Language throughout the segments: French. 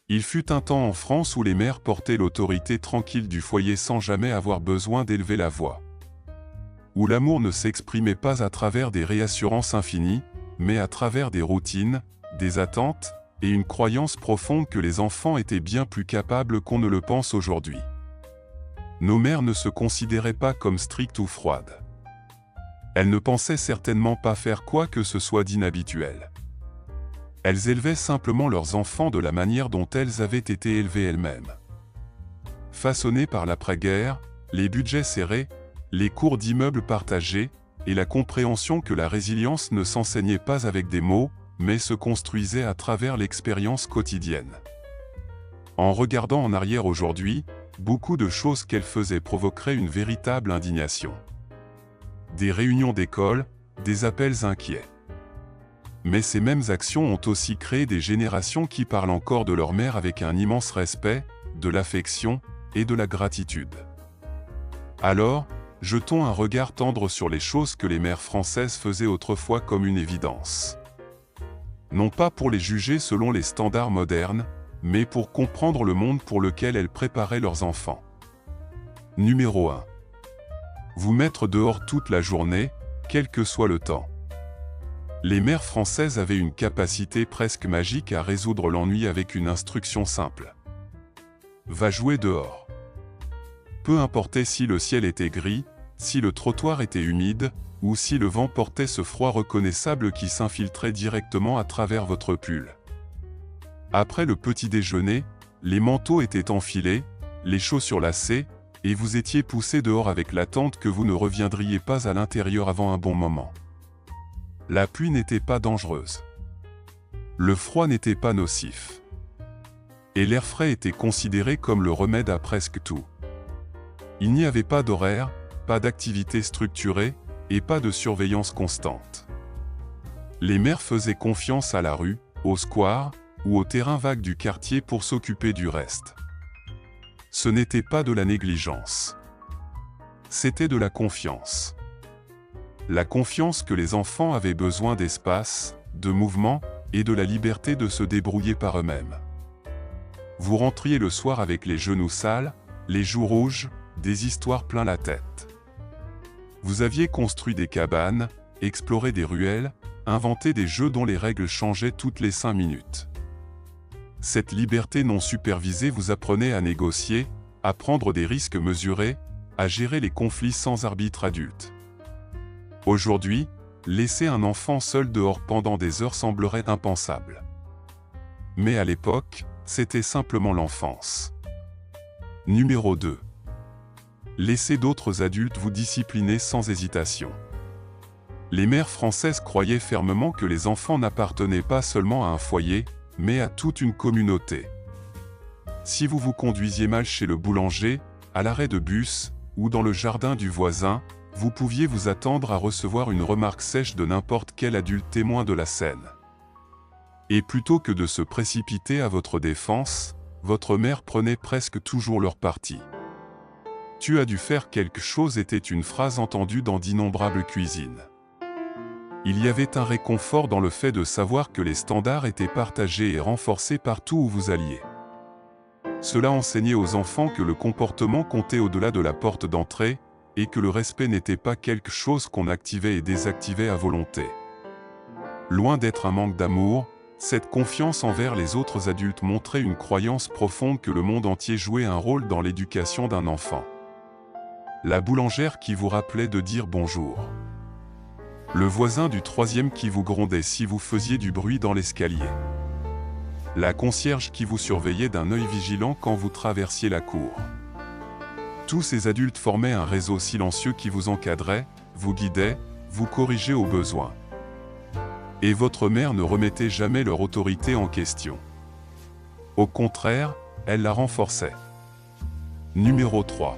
Il fut un temps en France où les mères portaient l'autorité tranquille du foyer sans jamais avoir besoin d'élever la voix. Où l'amour ne s'exprimait pas à travers des réassurances infinies, mais à travers des routines, des attentes, et une croyance profonde que les enfants étaient bien plus capables qu'on ne le pense aujourd'hui. Nos mères ne se considéraient pas comme strictes ou froides. Elles ne pensaient certainement pas faire quoi que ce soit d'inhabituel. Elles élevaient simplement leurs enfants de la manière dont elles avaient été élevées elles-mêmes. Façonnées par l'après-guerre, les budgets serrés, les cours d'immeubles partagés, et la compréhension que la résilience ne s'enseignait pas avec des mots, mais se construisait à travers l'expérience quotidienne. En regardant en arrière aujourd'hui, beaucoup de choses qu'elles faisaient provoqueraient une véritable indignation. Des réunions d'école, des appels inquiets. Mais ces mêmes actions ont aussi créé des générations qui parlent encore de leur mère avec un immense respect, de l'affection et de la gratitude. Alors, jetons un regard tendre sur les choses que les mères françaises faisaient autrefois comme une évidence. Non pas pour les juger selon les standards modernes, mais pour comprendre le monde pour lequel elles préparaient leurs enfants. Numéro 1. Vous mettre dehors toute la journée, quel que soit le temps. Les mères françaises avaient une capacité presque magique à résoudre l'ennui avec une instruction simple. Va jouer dehors. Peu importait si le ciel était gris, si le trottoir était humide, ou si le vent portait ce froid reconnaissable qui s'infiltrait directement à travers votre pull. Après le petit déjeuner, les manteaux étaient enfilés, les chaussures lacées, et vous étiez poussé dehors avec l'attente que vous ne reviendriez pas à l'intérieur avant un bon moment. La pluie n'était pas dangereuse. Le froid n'était pas nocif. Et l'air frais était considéré comme le remède à presque tout. Il n'y avait pas d'horaire, pas d'activité structurée, et pas de surveillance constante. Les mères faisaient confiance à la rue, au square, ou au terrain vague du quartier pour s'occuper du reste. Ce n'était pas de la négligence. C'était de la confiance. La confiance que les enfants avaient besoin d'espace, de mouvement, et de la liberté de se débrouiller par eux-mêmes. Vous rentriez le soir avec les genoux sales, les joues rouges, des histoires plein la tête. Vous aviez construit des cabanes, exploré des ruelles, inventé des jeux dont les règles changeaient toutes les 5 minutes. Cette liberté non supervisée vous apprenait à négocier, à prendre des risques mesurés, à gérer les conflits sans arbitre adulte. Aujourd'hui, laisser un enfant seul dehors pendant des heures semblerait impensable. Mais à l'époque, c'était simplement l'enfance. Numéro 2. Laissez d'autres adultes vous discipliner sans hésitation. Les mères françaises croyaient fermement que les enfants n'appartenaient pas seulement à un foyer, mais à toute une communauté. Si vous vous conduisiez mal chez le boulanger, à l'arrêt de bus, ou dans le jardin du voisin, vous pouviez vous attendre à recevoir une remarque sèche de n'importe quel adulte témoin de la scène. Et plutôt que de se précipiter à votre défense, votre mère prenait presque toujours leur parti. « Tu as dû faire quelque chose » était une phrase entendue dans d'innombrables cuisines. Il y avait un réconfort dans le fait de savoir que les standards étaient partagés et renforcés partout où vous alliez. Cela enseignait aux enfants que le comportement comptait au-delà de la porte d'entrée, et que le respect n'était pas quelque chose qu'on activait et désactivait à volonté. Loin d'être un manque d'amour, cette confiance envers les autres adultes montrait une croyance profonde que le monde entier jouait un rôle dans l'éducation d'un enfant. La boulangère qui vous rappelait de dire bonjour. Le voisin du troisième qui vous grondait si vous faisiez du bruit dans l'escalier. La concierge qui vous surveillait d'un œil vigilant quand vous traversiez la cour. Tous ces adultes formaient un réseau silencieux qui vous encadrait, vous guidait, vous corrigeait au besoin. Et votre mère ne remettait jamais leur autorité en question. Au contraire, elle la renforçait. Numéro 3.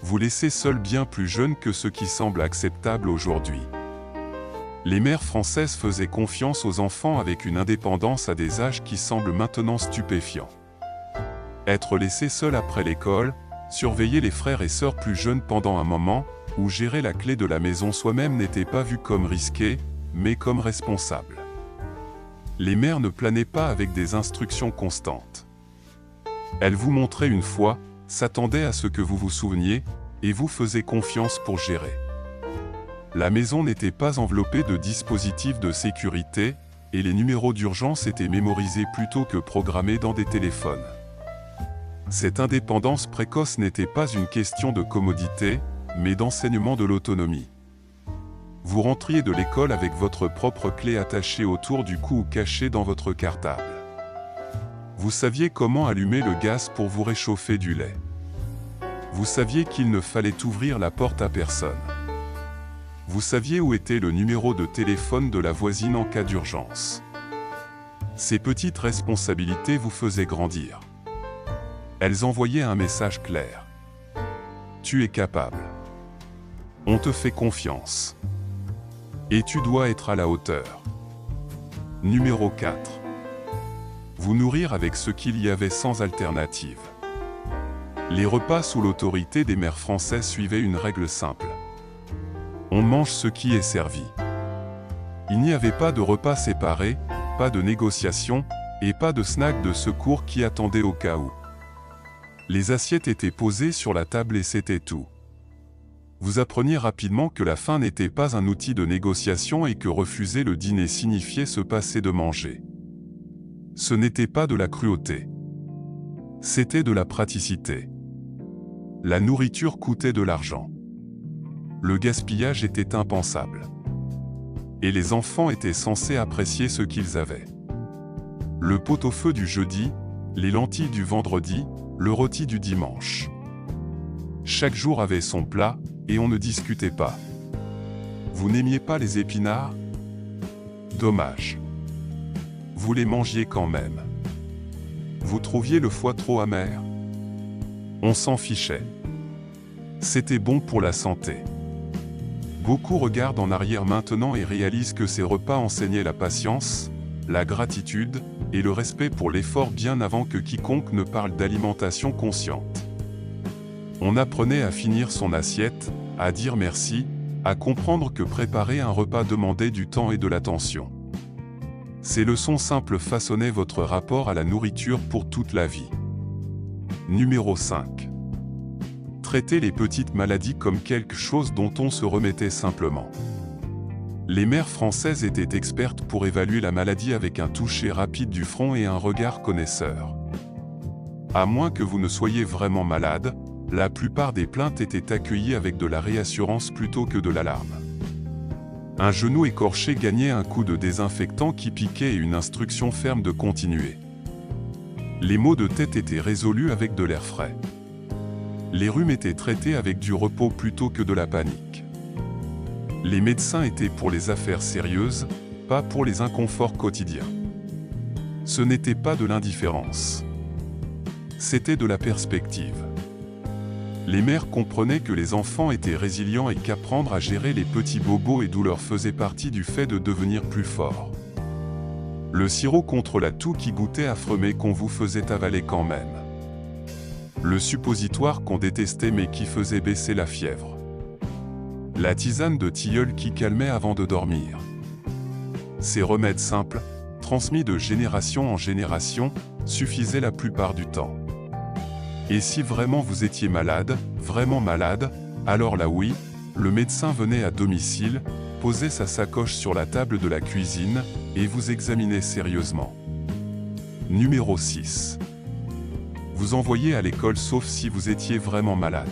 Vous laissez seul bien plus jeune que ce qui semble acceptable aujourd'hui. Les mères françaises faisaient confiance aux enfants avec une indépendance à des âges qui semblent maintenant stupéfiants. Être laissé seul après l'école, surveiller les frères et sœurs plus jeunes pendant un moment, ou gérer la clé de la maison soi-même n'était pas vu comme risqué, mais comme responsable. Les mères ne planaient pas avec des instructions constantes. Elles vous montraient une fois, s'attendaient à ce que vous vous souveniez, et vous faisaient confiance pour gérer. La maison n'était pas enveloppée de dispositifs de sécurité, et les numéros d'urgence étaient mémorisés plutôt que programmés dans des téléphones. Cette indépendance précoce n'était pas une question de commodité, mais d'enseignement de l'autonomie. Vous rentriez de l'école avec votre propre clé attachée autour du cou ou cachée dans votre cartable. Vous saviez comment allumer le gaz pour vous réchauffer du lait. Vous saviez qu'il ne fallait ouvrir la porte à personne. Vous saviez où était le numéro de téléphone de la voisine en cas d'urgence. Ces petites responsabilités vous faisaient grandir. Elles envoyaient un message clair. Tu es capable. On te fait confiance. Et tu dois être à la hauteur. Numéro 4. Vous nourrir avec ce qu'il y avait sans alternative. Les repas sous l'autorité des mères françaises suivaient une règle simple. On mange ce qui est servi. Il n'y avait pas de repas séparés, pas de négociations, et pas de snack de secours qui attendaient au cas où. Les assiettes étaient posées sur la table et c'était tout. Vous appreniez rapidement que la faim n'était pas un outil de négociation et que refuser le dîner signifiait se passer de manger. Ce n'était pas de la cruauté. C'était de la praticité. La nourriture coûtait de l'argent. Le gaspillage était impensable. Et les enfants étaient censés apprécier ce qu'ils avaient. Le pot-au-feu du jeudi, les lentilles du vendredi, le rôti du dimanche. Chaque jour avait son plat, et on ne discutait pas. Vous n'aimiez pas les épinards? Dommage. Vous les mangiez quand même. Vous trouviez le foie trop amer? On s'en fichait. C'était bon pour la santé. Beaucoup regardent en arrière maintenant et réalisent que ces repas enseignaient la patience, la gratitude et le respect pour l'effort bien avant que quiconque ne parle d'alimentation consciente. On apprenait à finir son assiette, à dire merci, à comprendre que préparer un repas demandait du temps et de l'attention. Ces leçons simples façonnaient votre rapport à la nourriture pour toute la vie. Numéro 5. Traitez les petites maladies comme quelque chose dont on se remettait simplement. Les mères françaises étaient expertes pour évaluer la maladie avec un toucher rapide du front et un regard connaisseur. À moins que vous ne soyez vraiment malade, la plupart des plaintes étaient accueillies avec de la réassurance plutôt que de l'alarme. Un genou écorché gagnait un coup de désinfectant qui piquait et une instruction ferme de continuer. Les maux de tête étaient résolus avec de l'air frais. Les rhumes étaient traités avec du repos plutôt que de la panique. Les médecins étaient pour les affaires sérieuses, pas pour les inconforts quotidiens. Ce n'était pas de l'indifférence. C'était de la perspective. Les mères comprenaient que les enfants étaient résilients et qu'apprendre à gérer les petits bobos et douleurs faisait partie du fait de devenir plus fort. Le sirop contre la toux qui goûtait affreux mais qu'on vous faisait avaler quand même. Le suppositoire qu'on détestait mais qui faisait baisser la fièvre. La tisane de tilleul qui calmait avant de dormir. Ces remèdes simples, transmis de génération en génération, suffisaient la plupart du temps. Et si vraiment vous étiez malade, vraiment malade, alors là oui, le médecin venait à domicile, posait sa sacoche sur la table de la cuisine, et vous examinait sérieusement. Numéro 6. Vous envoyez à l'école sauf si vous étiez vraiment malade.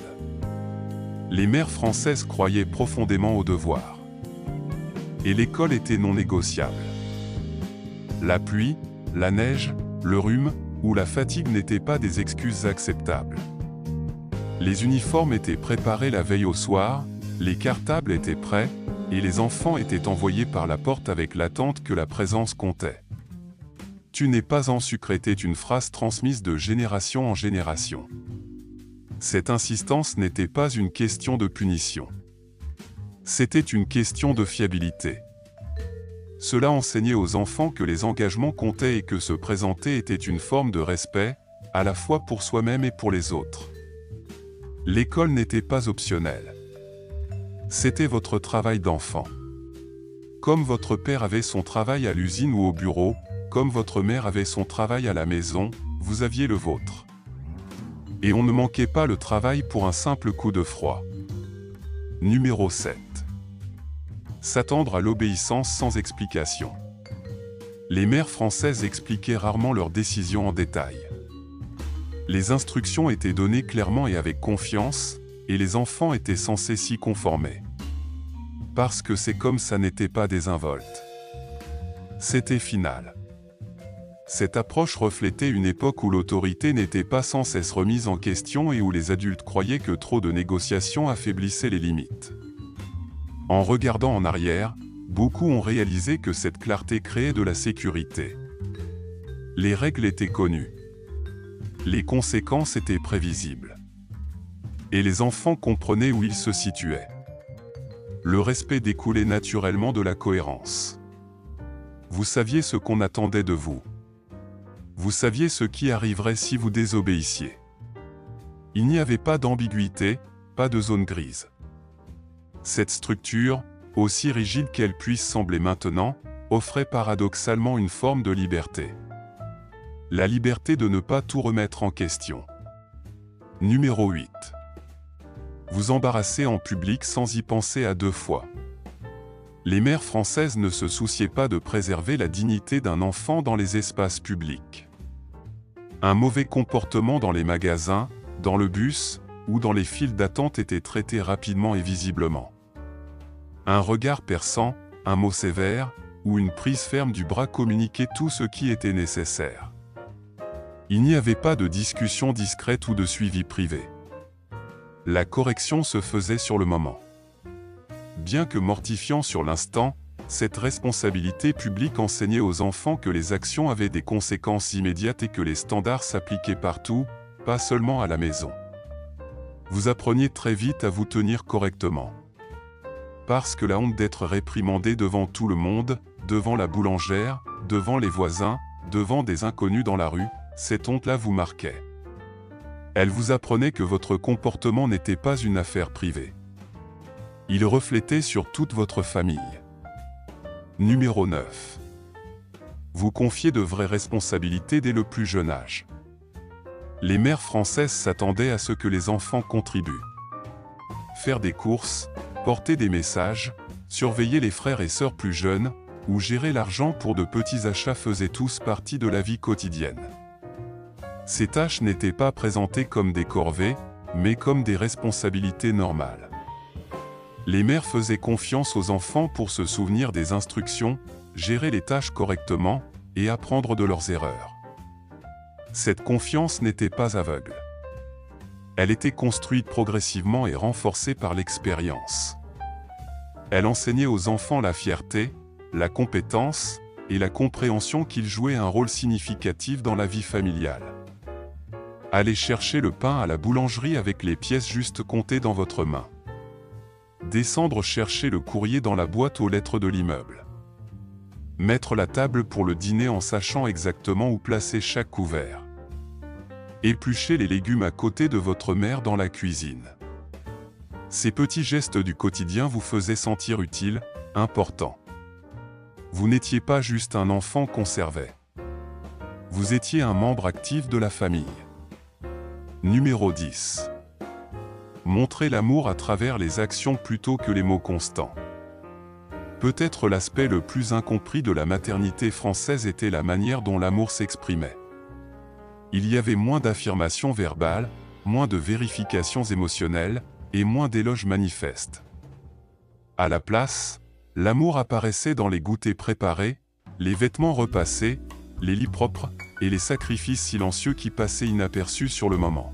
Les mères françaises croyaient profondément au devoir. Et l'école était non négociable. La pluie, la neige, le rhume, où la fatigue n'étaient pas des excuses acceptables. Les uniformes étaient préparés la veille au soir, les cartables étaient prêts, et les enfants étaient envoyés par la porte avec l'attente que la présence comptait. « Tu n'es pas en sucre » était une phrase transmise de génération en génération. Cette insistance n'était pas une question de punition. C'était une question de fiabilité. Cela enseignait aux enfants que les engagements comptaient et que se présenter était une forme de respect, à la fois pour soi-même et pour les autres. L'école n'était pas optionnelle. C'était votre travail d'enfant. Comme votre père avait son travail à l'usine ou au bureau, comme votre mère avait son travail à la maison, vous aviez le vôtre. Et on ne manquait pas le travail pour un simple coup de froid. Numéro 7. S'attendre à l'obéissance sans explication. Les mères françaises expliquaient rarement leurs décisions en détail. Les instructions étaient données clairement et avec confiance, et les enfants étaient censés s'y conformer. Parce que c'est comme ça n'était pas désinvolte. C'était final. Cette approche reflétait une époque où l'autorité n'était pas sans cesse remise en question et où les adultes croyaient que trop de négociations affaiblissaient les limites. En regardant en arrière, beaucoup ont réalisé que cette clarté créait de la sécurité. Les règles étaient connues. Les conséquences étaient prévisibles. Et les enfants comprenaient où ils se situaient. Le respect découlait naturellement de la cohérence. Vous saviez ce qu'on attendait de vous. Vous saviez ce qui arriverait si vous désobéissiez. Il n'y avait pas d'ambiguïté, pas de zone grise. Cette structure, aussi rigide qu'elle puisse sembler maintenant, offrait paradoxalement une forme de liberté. La liberté de ne pas tout remettre en question. Numéro 8. Vous embarrasser en public sans y penser à deux fois. Les mères françaises ne se souciaient pas de préserver la dignité d'un enfant dans les espaces publics. Un mauvais comportement dans les magasins, dans le bus, ou dans les files d'attente était traité rapidement et visiblement. Un regard perçant, un mot sévère, ou une prise ferme du bras communiquaient tout ce qui était nécessaire. Il n'y avait pas de discussion discrète ou de suivi privé. La correction se faisait sur le moment. Bien que mortifiant sur l'instant, cette responsabilité publique enseignait aux enfants que les actions avaient des conséquences immédiates et que les standards s'appliquaient partout, pas seulement à la maison. Vous appreniez très vite à vous tenir correctement. Parce que la honte d'être réprimandé devant tout le monde, devant la boulangère, devant les voisins, devant des inconnus dans la rue, cette honte-là vous marquait. Elle vous apprenait que votre comportement n'était pas une affaire privée. Il reflétait sur toute votre famille. Numéro 9. Vous confiez de vraies responsabilités dès le plus jeune âge. Les mères françaises s'attendaient à ce que les enfants contribuent. Faire des courses, porter des messages, surveiller les frères et sœurs plus jeunes, ou gérer l'argent pour de petits achats faisaient tous partie de la vie quotidienne. Ces tâches n'étaient pas présentées comme des corvées, mais comme des responsabilités normales. Les mères faisaient confiance aux enfants pour se souvenir des instructions, gérer les tâches correctement, et apprendre de leurs erreurs. Cette confiance n'était pas aveugle. Elle était construite progressivement et renforcée par l'expérience. Elle enseignait aux enfants la fierté, la compétence, et la compréhension qu'ils jouaient un rôle significatif dans la vie familiale. Allez chercher le pain à la boulangerie avec les pièces juste comptées dans votre main. Descendre chercher le courrier dans la boîte aux lettres de l'immeuble. Mettre la table pour le dîner en sachant exactement où placer chaque couvert. Éplucher les légumes à côté de votre mère dans la cuisine. Ces petits gestes du quotidien vous faisaient sentir utile, important. Vous n'étiez pas juste un enfant conservé. Vous étiez un membre actif de la famille. Numéro 10. Montrer l'amour à travers les actions plutôt que les mots constants. Peut-être l'aspect le plus incompris de la maternité française était la manière dont l'amour s'exprimait. Il y avait moins d'affirmations verbales, moins de vérifications émotionnelles, et moins d'éloges manifestes. À la place, l'amour apparaissait dans les goûters préparés, les vêtements repassés, les lits propres, et les sacrifices silencieux qui passaient inaperçus sur le moment.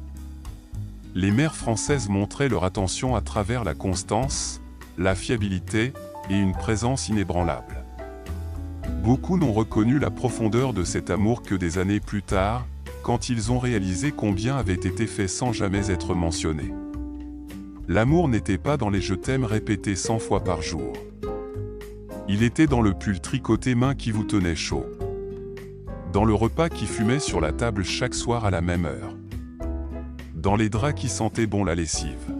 Les mères françaises montraient leur attention à travers la constance, la fiabilité, et une présence inébranlable. Beaucoup n'ont reconnu la profondeur de cet amour que des années plus tard, quand ils ont réalisé combien avait été fait sans jamais être mentionné. L'amour n'était pas dans les « je t'aime » répétés 100 fois par jour. Il était dans le pull tricoté main qui vous tenait chaud. Dans le repas qui fumait sur la table chaque soir à la même heure. Dans les draps qui sentaient bon la lessive.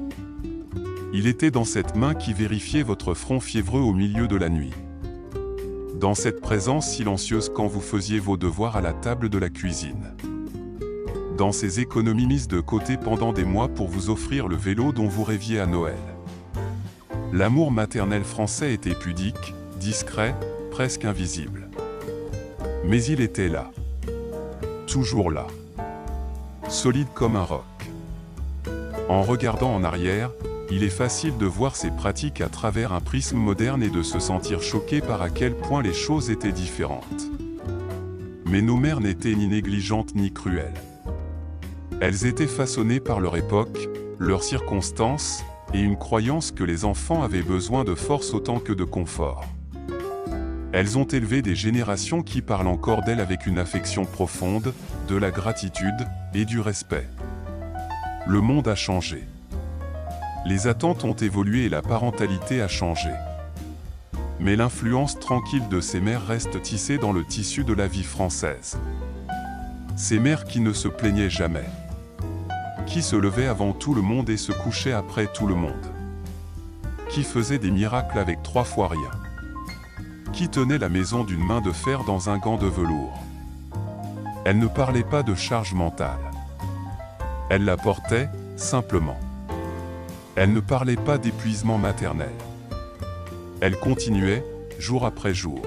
Il était dans cette main qui vérifiait votre front fiévreux au milieu de la nuit. Dans cette présence silencieuse quand vous faisiez vos devoirs à la table de la cuisine. Dans ces économies mises de côté pendant des mois pour vous offrir le vélo dont vous rêviez à Noël. L'amour maternel français était pudique, discret, presque invisible. Mais il était là. Toujours là. Solide comme un roc. En regardant en arrière, il est facile de voir ces pratiques à travers un prisme moderne et de se sentir choqué par à quel point les choses étaient différentes. Mais nos mères n'étaient ni négligentes ni cruelles. Elles étaient façonnées par leur époque, leurs circonstances, et une croyance que les enfants avaient besoin de force autant que de confort. Elles ont élevé des générations qui parlent encore d'elles avec une affection profonde, de la gratitude et du respect. Le monde a changé. Les attentes ont évolué et la parentalité a changé. Mais l'influence tranquille de ces mères reste tissée dans le tissu de la vie française. Ces mères qui ne se plaignaient jamais. Qui se levaient avant tout le monde et se couchaient après tout le monde. Qui faisaient des miracles avec 3 fois rien. Qui tenait la maison d'une main de fer dans un gant de velours. Elle ne parlait pas de charge mentale. Elle la portait, simplement. Elle ne parlait pas d'épuisement maternel. Elle continuait, jour après jour.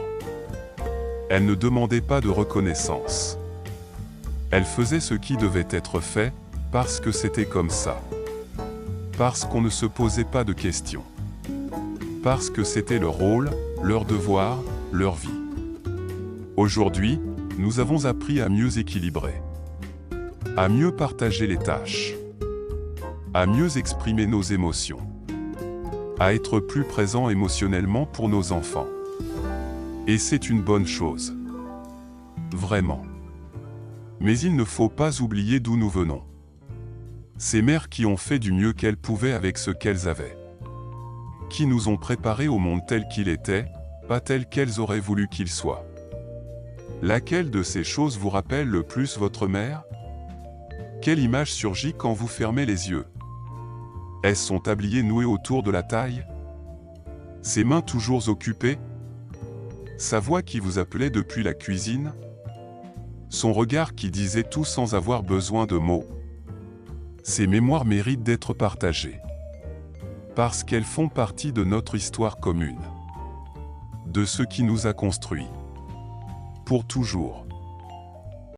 Elle ne demandait pas de reconnaissance. Elle faisait ce qui devait être fait, parce que c'était comme ça. Parce qu'on ne se posait pas de questions. Parce que c'était leur rôle, leur devoir, leur vie. Aujourd'hui, nous avons appris à mieux équilibrer. À mieux partager les tâches. À mieux exprimer nos émotions. À être plus présents émotionnellement pour nos enfants. Et c'est une bonne chose. Vraiment. Mais il ne faut pas oublier d'où nous venons. Ces mères qui ont fait du mieux qu'elles pouvaient avec ce qu'elles avaient. Qui nous ont préparés au monde tel qu'il était, pas tel qu'elles auraient voulu qu'il soit. Laquelle de ces choses vous rappelle le plus votre mère? Quelle image surgit quand vous fermez les yeux? Est-ce son tablier noué autour de la taille? Ses mains toujours occupées? Sa voix qui vous appelait depuis la cuisine? Son regard qui disait tout sans avoir besoin de mots? Ces mémoires méritent d'être partagées. Parce qu'elles font partie de notre histoire commune. De ce qui nous a construits. Pour toujours.